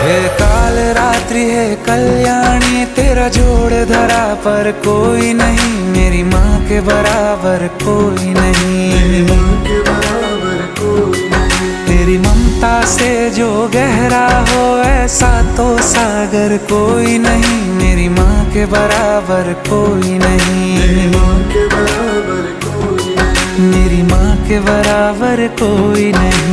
हे काल रात्रि है कल्याणी, तेरा जोड़ धरा पर कोई नहीं, मेरी माँ के बराबर कोई नहीं, तेरी ममता से जो गहरा हो ऐसा तो सागर कोई नहीं, मेरी माँ के बराबर कोई नहीं, मेरी माँ के बराबर कोई नहीं, मेरी माँ के बराबर कोई नहीं।